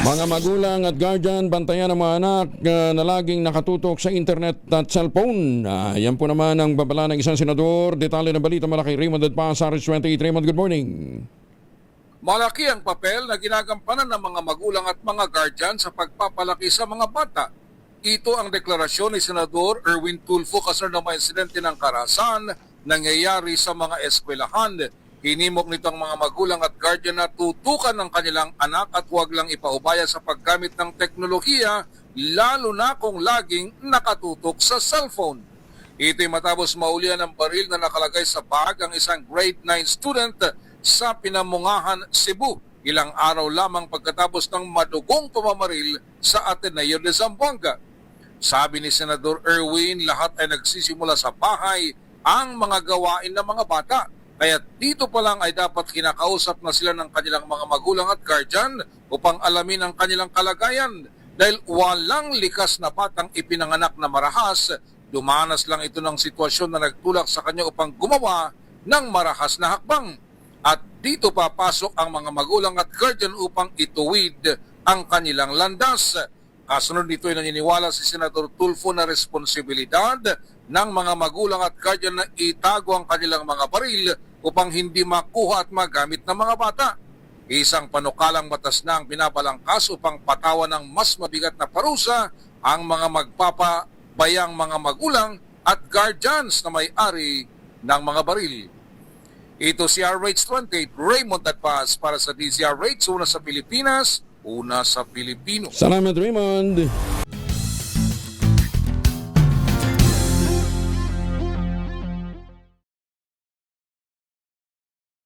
Mga magulang at guardian, bantayan ang mga anak na laging nakatutok sa internet at cellphone. Yan po naman ang babala ng isang senador. Detalye ng balita mula kay Raymond Adpas, RH28. Raymond, good morning. Malaki ang papel na ginagampanan ng mga magulang at mga guardian sa pagpapalaki sa mga bata. Ito ang deklarasyon ni Senador Erwin Tulfo kasar ng mga insidente ng karahasan nangyayari sa mga eskwelahan. Hinimok nito ang mga magulang at guardian na tutukan ng kanilang anak at huwag lang ipaubaya sa paggamit ng teknolohiya, lalo na kung laging nakatutok sa cellphone. Ito'y matapos maulian ng baril na nakalagay sa bag ang isang grade 9 student sa Pinamungahan, Cebu, ilang araw lamang pagkatapos ng madugong pamamaril sa Ateneo de Zamboanga. Sabi ni Senador Erwin, lahat ay nagsisimula sa bahay ang mga gawain ng mga bata. Kaya dito pa lang ay dapat kinakausap na sila ng kanilang mga magulang at guardian upang alamin ang kanilang kalagayan. Dahil walang likas na batang ipinanganak na marahas, dumanas lang ito ng sitwasyon na nagtulak sa kanya upang gumawa ng marahas na hakbang. At dito papasok ang mga magulang at guardian upang ituwid ang kanilang landas. Kasunod nito ay naniniwala si Senador Tulfo na responsibilidad ng mga magulang at guardian na itago ang kanilang mga baril upang hindi makuha at magamit ng mga bata. Isang panukalang batas na ang binabalangkas upang patawan ng mas mabigat na parusa ang mga magpapabayang mga magulang at guardians na may-ari ng mga baril. Ito si RH28, Raymond Adpas para sa DZRH, una sa Pilipinas, una sa Pilipino. Salamat, Raymond.